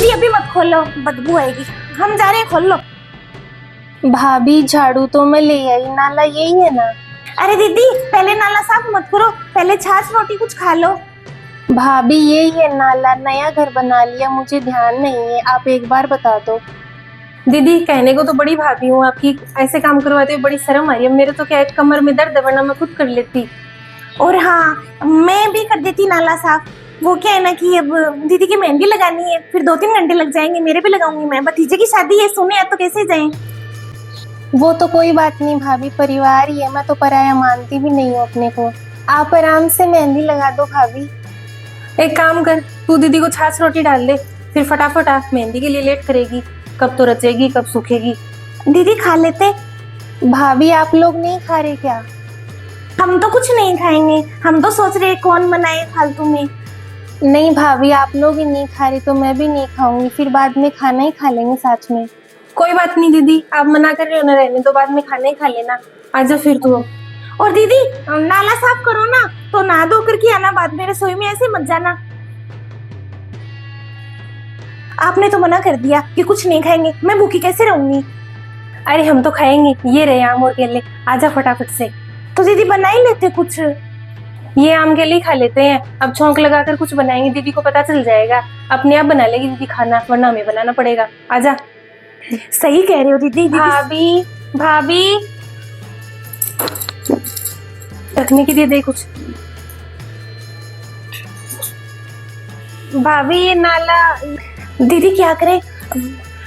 दीदी अभी मत खोलो, बदबू आएगी। हम जा रहे हैं, खोल लो। भाभी झाड़ू तो मैं ले आई, नाला यही है ना? अरे दीदी पहले नाला साफ मत करो, पहले छाछ रोटी कुछ खा लो। भाभी यही है नाला, नया घर बना लिया, मुझे ध्यान नहीं है, आप एक बार बता दो। दीदी कहने को तो बड़ी भाभी हूँ आपकी, ऐसे काम करवाते हुए बड़ी शर्म आ रही है। मेरे तो क्या है, कमर में दर्द है, वरना मैं खुद कर लेती। और हाँ, मैं भी कर देती नाला साफ। वो क्या है ना कि अब दीदी की मेहंदी लगानी है, फिर 2-3 घंटे लग जाएंगे। मेरे भी लगाऊंगी मैं, भतीजे की शादी है, सुने या तो कैसे जाएं। वो तो कोई बात नहीं भाभी, परिवार ही है, मैं तो पराया मानती भी नहीं हूँ अपने को। आप आराम से मेहंदी लगा दो भाभी। एक काम कर, तू दीदी को छाछ रोटी डाल दे, फिर फटाफट आ, मेहंदी के लिए लेट करेगी। कब तो रचेगी, कब सूखेगी। दीदी खा लेते। भाभी आप लोग नहीं खा रहे क्या? हम तो कुछ नहीं खाएंगे, हम तो सोच रहे कौन बनाए फालतू में। नहीं भाभी, आप लोग ही नहीं खा रहे तो मैं भी नहीं खाऊंगी, फिर बाद में खाना ही खा लेंगे साथ में। कोई बात नहीं दीदी, आप मना कर रहे हो ना रहने, तो बाद में खाना ही खा लेना। आजा फिर तू। और दीदी नाला साफ करो ना, तो नहा धो करके आना, बाद में रसोई में ऐसे मत जाना। आपने तो मना कर दिया कि कुछ नहीं खाएंगे, मैं भूखी कैसे रहूंगी। अरे हम तो खाएंगे, ये रहे आम और केले, आजा फटाफट से। तो दीदी बना ही लेते कुछ। ये आम केले ही खा लेते हैं, अब छौंक लगाकर कुछ बनाएंगे, दीदी को पता चल जाएगा, अपने आप बना लेगी दीदी खाना, वरना हमें बनाना पड़ेगा। आजा। सही कह रहे हो दीदी। भाभी भाभी, रखने के लिए दे कुछ। भाभी ये नाला। दीदी क्या करें,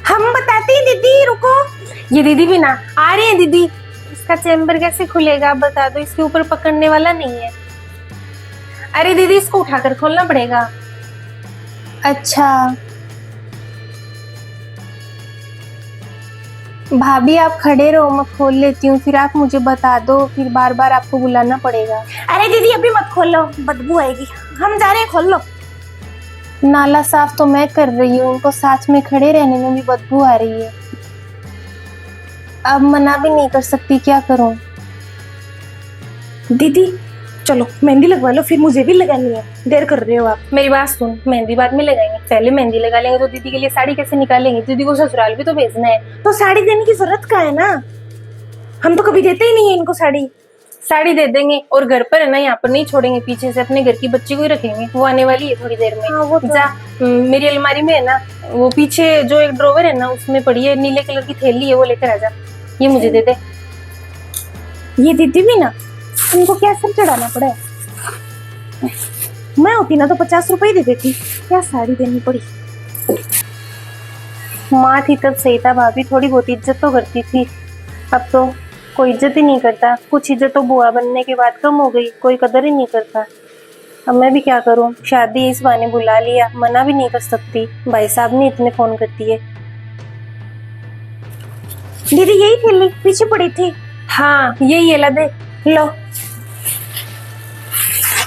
हम बताते हैं। दीदी रुको। ये दीदी भी ना आ रही है। दीदी इसका चैम्बर कैसे खुलेगा आप बता दो, इसके ऊपर पकड़ने वाला नहीं है। अरे दीदी इसको उठाकर खोलना पड़ेगा। अच्छा भाभी आप खड़े रहो, मैं खोल लेती हूँ, फिर आप मुझे बता दो, फिर बार बार आपको बुलाना पड़ेगा। अरे दीदी अभी मत खोलो, बदबू आएगी। हम जा रहे हैं, खोल लो। नाला साफ तो मैं कर रही हूँ, उनको साथ में खड़े रहने में भी बदबू आ रही है। अब मना भी नहीं कर सकती, क्या करूँ। दीदी चलो मेहंदी लगवा लो, फिर मुझे भी लगानी है, देर कर रहे हो आप। मेरी बात सुन, मेहंदी बाद में लगाएंगे, पहले मेहंदी लगा लेंगे तो दीदी के लिए साड़ी कैसे निकालेंगे, दीदी को ससुराल भी तो भेजना है। तो साड़ी देने की जरूरत क्या है ना, हम तो कभी देते ही नहीं है इनको साड़ी। साड़ी दे देंगे, और घर पर है ना, यहाँ पर नहीं छोड़ेंगे, पीछे से अपने घर की बच्ची को ही रखेंगे, वो आने वाली है थोड़ी देर में। हाँ, वो तो जा, मेरी अलमारी में है ना, वो पीछे जो एक ड्रॉवर है ना, उसमें पड़ी है नीले कलर की थैली है, वो लेकर आ जा। ये मुझे दे दे। ये दीदी भी ना, उनको क्या सर चढ़ाना पड़ा है। मैं होती ना तो 50 रुपए ही दे देती, क्या साड़ी देनी पड़ी। माँ थी तब सही था भाभी, थोड़ी बहुत इज्जत तो करती थी, अब तो कोई इज्जत ही नहीं करता। कुछ इज्जत तो बुआ बनने के बाद कम हो गई, कोई कदर ही नहीं करता। अब मैं भी क्या करूं, शादी इस बहाने बुला लिया, मना भी नहीं कर सकती, भाई साहब ने इतने फोन करती है। दीदी यही थैली पीछे पड़ी थी। हाँ यही है, ला दे। लो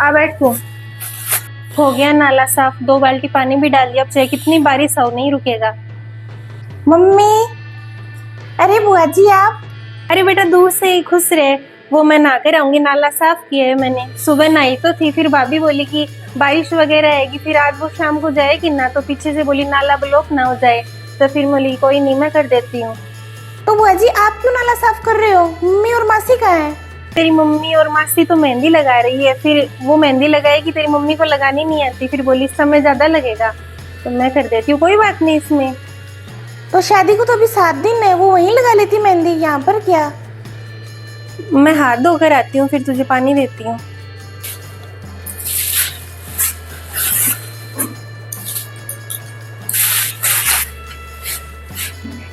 आ बैठ तू। हो गया नाला साफ, 2 बाल्टी पानी भी डाल दिया, अब चाहे कितनी बारिश हो नहीं रुकेगा। मम्मी। अरे बुआ जी आप। अरे बेटा दूर से ही, खुश रहे। वो मैं नहा कर आऊंगी, नाला साफ किया है मैंने, सुबह नहाई तो थी, फिर भाभी बोली कि बारिश वगैरह आएगी, फिर आज वो शाम को जाएगी ना, तो पीछे से बोली नाला ब्लॉक ना हो जाए, तो फिर बोली कोई नहीं मैं कर देती हूँ। तो बुआ जी आप क्यों नाला साफ कर रहे हो, मम्मी और मासी कहाँ है। तेरी मम्मी और मासी तो मेहंदी लगा रही है, फिर वो मेहंदी लगाएगी, तेरी मम्मी को लगानी नहीं आती, फिर बोली समय ज्यादा लगेगा, तो मैं कर देती हूँ, कोई बात नहीं इसमें। तो शादी को तो अभी 7 दिन है, वो वहीं लगा लेती मेहंदी, यहाँ पर क्या। मैं हाथ धोकर आती हूँ, फिर तुझे पानी देती हूँ।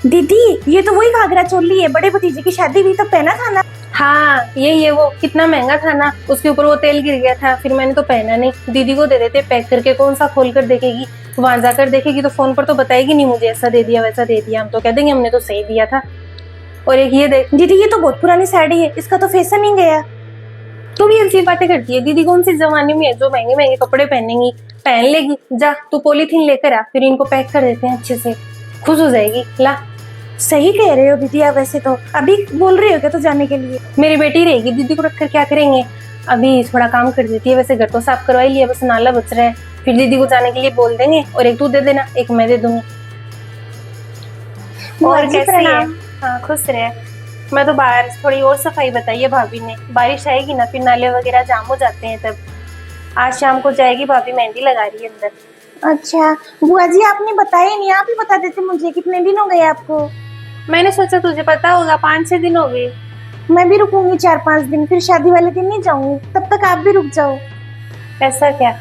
दीदी ये तो वही घाघरा चोली है, बड़े भतीजे की शादी भी तो पहना था ना। हाँ यही है, वो कितना महंगा था ना, उसके ऊपर वो तेल गिर गया था, फिर मैंने तो पहना नहीं, दीदी को दे देते पैक करके, कौन सा खोल कर देखेगी, वहां जाकर देखेगी तो फोन पर तो बताएगी नहीं मुझे ऐसा दे दिया वैसा दे दिया, हम तो कह देंगे हमने तो सही दिया था। और एक ये देख दीदी, ये तो बहुत पुरानी साड़ी है, इसका तो फैशन ही गया। तू भी ऐसी बातें करती है, दीदी कौन सी जमाने में है जो महंगे महंगे कपड़े पहनेंगी, पहन लेगी। जा तू पॉलीथीन लेकर आ, फिर इनको पैक कर देते हैं अच्छे से, खुश हो जाएगी। ला। सही कह रहे हो दीदी आप, वैसे तो अभी बोल रहे हो क्या तो जाने के लिए। मेरी बेटी रहेगी, दीदी को रखकर क्या करेंगे, अभी थोड़ा काम कर देती है, वैसे घर तो साफ करवा ही लिया, बस नाला बच रहा है, फिर दीदी को जाने के लिए बोल देंगे और एक तू दे देना, एक मैं दे दूंगी। बुआ और जी, कैसी है? प्रणाम। हाँ खुश रहे। मैं तो बाहर थोड़ी और सफाई बताई है भाभी ने, बारिश आएगी ना फिर नाले वगैरह जाम हो जाते हैं तब। आज शाम को जाएगी भाभी, मेहंदी लगा रही है अंदर। अच्छा बुआ जी, आपने बताया नहीं, आप ही बता देते मुझे। कितने दिन हो गए आपको? मैंने सोचा तुझे पता होगा, 5-6 दिन हो गए। मैं भी रुकूंगी 4-5 दिन, फिर शादी वाले दिन नहीं जाऊंगी, तब तक आप भी रुक जाओ। ऐसा क्या?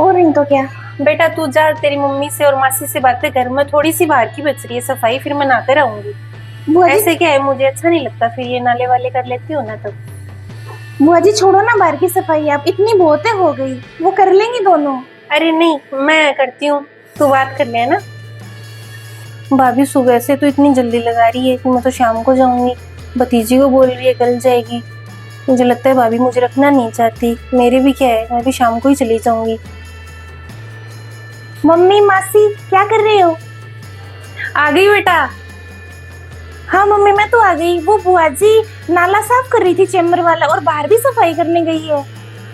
और नहीं तो क्या। बेटा तू जा, तेरी मम्मी से और मासी से बातें कर, मैं थोड़ी सी बाहर की बच रही है सफाई, फिर मैं नहाकर आऊंगी। बुआ जी, ऐसे क्या है, मुझे अच्छा नहीं लगता, फिर ये नाले वाले कर लेती हूँ ना तब। बुआ जी छोड़ो ना बाहर की सफाई, आप इतनी बहुतें हो गई, वो कर लेंगी दोनों। अरे नहीं, मैं करती हूँ, तू बात कर ले ना। भाभी सुबह से तो इतनी जल्दी लगा रही है कि मैं तो शाम को जाऊंगी, भतीजी को बोल रही है कल जाएगी। मुझे लगता है भाभी मुझे रखना नहीं चाहती, मेरे भी क्या है, मैं भी शाम को ही चली जाऊंगी। मम्मी मासी क्या कर रहे हो? आ गई बेटा। हाँ मम्मी मैं तो आ गई। वो बुआ जी नाला साफ कर रही थी चेम्बर वाला, और बाहर भी सफाई करने गई है।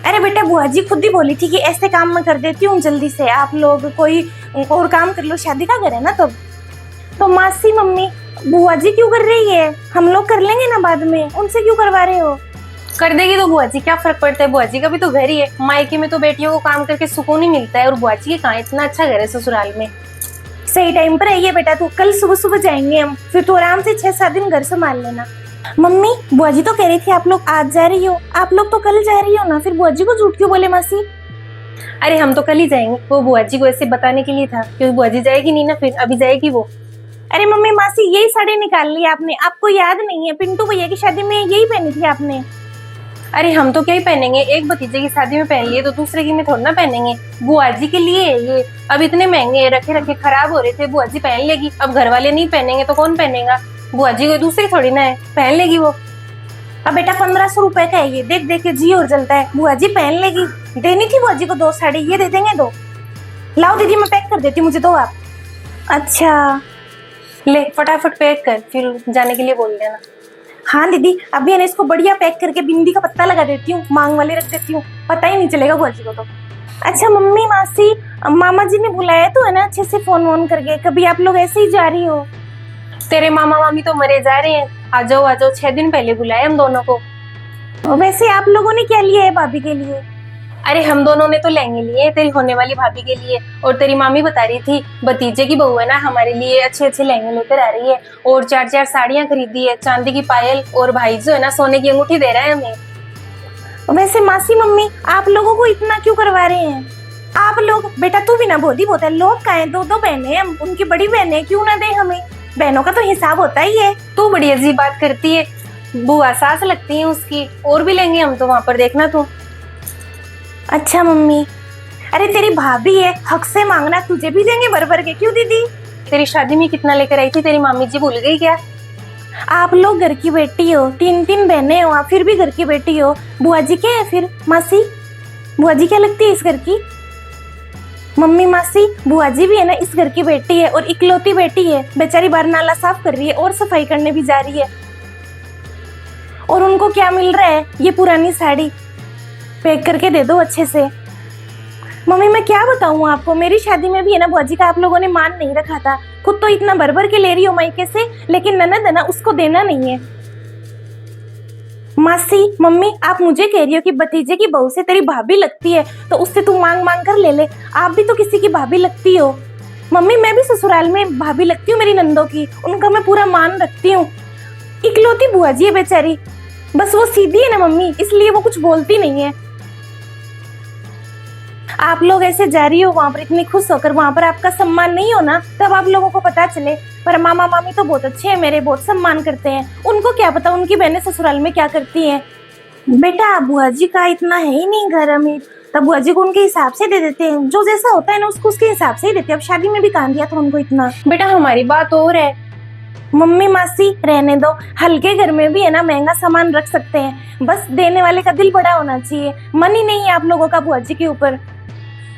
अरे बेटा बुआ जी खुद ही बोली थी कि ऐसे काम मैं कर देती हूँ जल्दी से, आप लोग कोई और काम कर लो, शादी का घर है ना तब। तो मासी मम्मी बुआ जी क्यों कर रही है? हम लोग कर लेंगे ना बाद में, उनसे क्यों करवा रहे हो? कर देगी तो बुआ जी, क्या फर्क पड़ता है, बुआ जी का भी तो घर ही है। मायके में तो बेटियों को काम करके सुकून ही मिलता है, और बुआ जी के कहाँ इतना अच्छा घर है ससुराल में। सही टाइम पर आइए बेटा, तो कल सुबह सुबह जाएंगे हम, फिर तो आराम से 6-7 दिन घर संभाल लेना। मम्मी बुआ जी तो कह रही थी आप लोग आज जा रही हो, आप लोग तो कल जा रही हो ना, फिर बुआ जी को झूठ क्यों बोले मासी? अरे हम तो कल ही जाएंगे, वो बुआ जी को ऐसे बताने के लिए था, क्योंकि बुआ जी जाएगी नहीं ना, फिर अभी जाएगी वो। अरे मम्मी मासी यही साड़ी निकाल ली आपने, आपको याद नहीं है? पिंटू भैया की शादी में यही पहनी थी आपने। अरे हम तो क्या ही पहनेंगे, एक भतीजे की शादी में पहन लिए तो दूसरे की में थोड़ा ना पहनेंगे। बुआ जी के लिए है ये, अब इतने महंगे रखे रखे खराब हो रहे थे, बुआ जी पहन लेगी। अब घर वाले नहीं पहनेंगे तो कौन पहनेगा? बुआ जी को दूसरी थोड़ी ना है, पहन लेगी वो। अब बेटा 1500 रुपए का है ये, देख देख के जी और जलता है। बुआ जी पहन लेगी। देनी थी बुआ जी को 2 साड़ी, ये दे देंगे 2। लाओ दीदी मैं पैक कर देती हूँ, मुझे दो आप। अच्छा ले फटाफट पैक कर, फिर जाने के लिए बोल देना। हाँ दीदी, अभी है ना इसको बढ़िया पैक करके बिंदी का पत्ता लगा देती हूँ, मांग वाली रख देती हूँ, पता ही नहीं चलेगा बुआ जी को तो। अच्छा मम्मी मासी मामा जी ने बुलाया तो है ना अच्छे से फोन वोन करके, कभी आप लोग ऐसे ही जा रही हो? तेरे मामा मामी तो मरे जा रहे हैं, आ जाओ आ जाओ, 6 दिन पहले बुलाए हम दोनों को। वैसे आप लोगों ने क्या लिया है भाभी के लिए? अरे हम दोनों ने तो लहंगे लिए तेरी होने वाली भाभी के लिए, और तेरी मामी बता रही थी भतीजे की बहू है ना हमारे लिए अच्छे अच्छे लहंगे लेकर आ रही है, और 4-4 साड़ियां खरीदी है, चांदी की पायल, और भाई जो है ना सोने की अंगूठी दे रहा है हमें। वैसे मासी मम्मी आप लोगों को इतना क्यों करवा रहे हैं? आप लोग बेटा, तू भी ना बोधी बोता है, लोग का है 2-2 बहनें हैं, उनकी बड़ी बहनें क्यों ना दे हमें? बहनों का तो हिसाब होता ही है। तू बड़ी अजीब बात करती है, बुआ सास लगती है उसकी, और भी लेंगे हम तो वहां पर, देखना तू। अच्छा मम्मी, अरे तेरी भाभी है, हक से मांगना, तुझे भी देंगे भर भर के, क्यों दीदी? तेरी शादी में कितना लेकर आई थी तेरी मामी जी, भूल गई क्या? आप लोग घर की बेटी हो, 3-3 बहनें हो आप, फिर भी घर की बेटी हो। बुआ जी क्या है फिर? मासी बुआ जी क्या लगती है इस घर की? मम्मी मासी बुआ जी भी है ना इस घर की बेटी है, और इकलौती बेटी है, बेचारी बाहर नाला साफ कर रही है और सफाई करने भी जा रही है। और उनको क्या मिल रहा है? ये पुरानी साड़ी पैक करके दे दो अच्छे से। मम्मी मैं क्या बताऊं आपको, मेरी शादी में भी है ना बुआ जी का आप लोगों ने मान नहीं रखा था। खुद तो इतना भर भर के ले रही हो मायके से, लेकिन ननद है ना उसको देना नहीं है। मासी मम्मी आप मुझे कह रही हो कि भतीजे की बहू से तेरी भाभी लगती है, तो उससे तू मांग मांग कर ले ले, आप भी तो किसी की भाभी लगती हो। मम्मी मैं भी ससुराल में भाभी लगती हूँ मेरी नंदों की, उनका मैं पूरा मान रखती हूँ। इकलौती बुआ जी है बेचारी, बस वो सीधी है ना मम्मी, इसलिए वो कुछ बोलती नहीं है। आप लोग ऐसे जा रही हो वहां पर इतनी खुश होकर, वहां पर आपका सम्मान नहीं हो ना, तब आप लोगों को पता चले। पर मामा मामी तो बहुत अच्छे हैं मेरे, बहुत सम्मान करते हैं, उनको क्या पता उनकी बहनें ससुराल में क्या करती हैं। बेटा बुआ जी का इतना है ही नहीं घर अमीर, तब बुआ जी को उनके हिसाब से दे देते हैं, जो जैसा होता है ना उसको उसके हिसाब से ही देते हैं। अब शादी में भी कहाँ दिया था उनको इतना? बेटा हमारी बात और है। मम्मी मासी रहने दो, हल्के घर में भी है ना महंगा सामान रख सकते हैं, बस देने वाले का दिल बड़ा होना चाहिए। मन ही नहीं है आप लोगों का बुआ जी के ऊपर,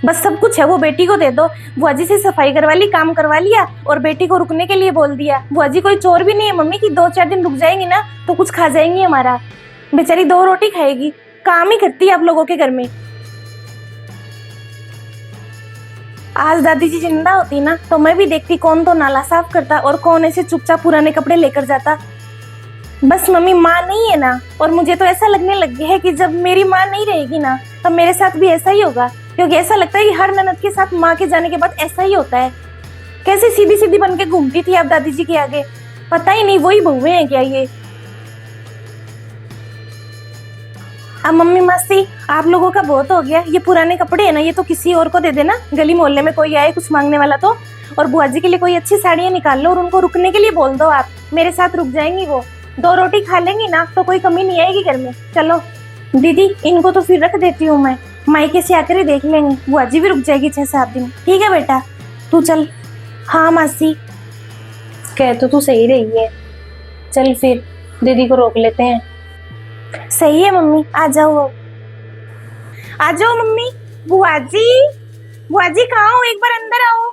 बस सब कुछ है वो बेटी को दे दो। बुआ जी से सफाई करवा ली, काम करवा लिया, और बेटी को रुकने के लिए बोल दिया। बुआ जी कोई चोर भी नहीं है मम्मी कि 2-4 दिन रुक जाएंगी ना तो कुछ खा जाएंगी हमारा, बेचारी 2 रोटी खाएगी, काम ही करती है आप लोगों के घर में। आज दादी जी जिंदा होती ना तो मैं भी देखती कौन तो नाला साफ करता और कौन ऐसे चुपचाप पुराने कपड़े लेकर जाता। बस मम्मी माँ नहीं है ना, और मुझे तो ऐसा लगने लग गया है कि जब मेरी माँ नहीं रहेगी ना तब मेरे साथ भी ऐसा ही होगा, क्योंकि ऐसा लगता है कि हर ननद के साथ माँ के जाने के बाद ऐसा ही होता है। कैसे सीधी सीधी बन के घूमती थी आप दादी जी के आगे, पता ही नहीं वही बहुएं हैं क्या ये। अब मम्मी मासी आप लोगों का बहुत हो गया, ये पुराने कपड़े है ना ये तो किसी और को दे देना, गली मोहल्ले में कोई आए कुछ मांगने वाला तो। और बुआ जी के लिए कोई अच्छी साड़ियाँ निकाल लो और उनको रुकने के लिए बोल दो, आप मेरे साथ रुक जाएंगी, वो 2 रोटी खा लेंगी ना तो कोई कमी नहीं आएगी घर में। चलो दीदी इनको तो फिर रख देती हूँ मैं, मायके से आकर ही देख लेंगे, बुआ जी भी रुक जाएगी 6-7 दिन। ठीक है बेटा तू चल। हाँ मासी। कह तो तू सही रही है, चल फिर दीदी को रोक लेते हैं। सही है मम्मी, आ जाओ आ जाओ मम्मी। बुआ जी कहाँ हो, एक बार अंदर आओ,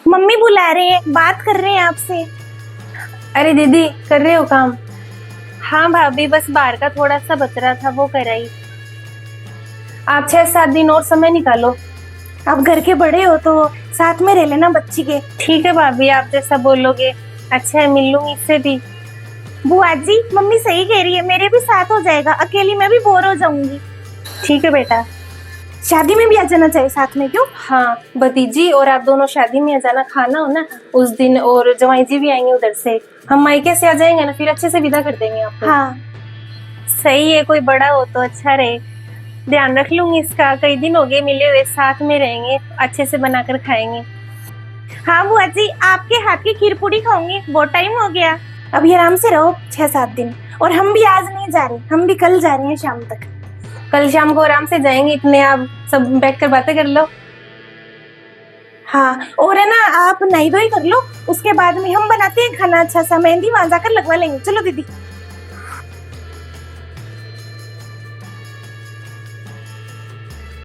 मम्मी बुला रहे हैं, बात कर रहे हैं आपसे। अरे दीदी कर रहे हो काम? हाँ भाभी बस बाहर का थोड़ा सा बच रहा था वो कराई। आप 6-7 दिन और समय निकालो। अब घर के बड़े हो तो साथ में रह लेना बच्ची के। ठीक है भाभी आप जैसा बोलोगे। अच्छा है मिल लूंगी इससे भी। बुआ जी मम्मी सही कह रही है, मेरे भी साथ हो जाएगा, अकेली मैं भी बोर हो जाऊंगी। ठीक है बेटा। शादी में भी आ जाना चाहिए साथ में, क्यों? हाँ भतीजी और आप दोनों शादी में आ जाना, खाना हो ना उस दिन, और जवाई जी भी आएंगे उधर से, हम मायके से आ जाएंगे ना फिर अच्छे से विदा कर देंगे आपको। हाँ सही है, कोई बड़ा हो तो अच्छा रहे, ध्यान रख लूंगी इसका। कई दिन हो गए मिले हुए, साथ में रहेंगे, अच्छे से बनाकर खाएंगे। हाँ बुआ जी आपके हाथ की खीर पूड़ी खाऊंगी, बहुत टाइम हो गया। अभी आराम से रहो 6-7 दिन, और हम भी आज नहीं जा रहे, हम भी कल जा रहे हैं शाम तक। कल शाम को आराम से जाएंगे, इतने आप सब बैठ कर बातें कर लो। हाँ और है ना आप नई धोई कर लो, उसके बाद में हम बनाते हैं खाना अच्छा सा, मेहंदी वहां जाकर लगवा लेंगे। चलो दीदी।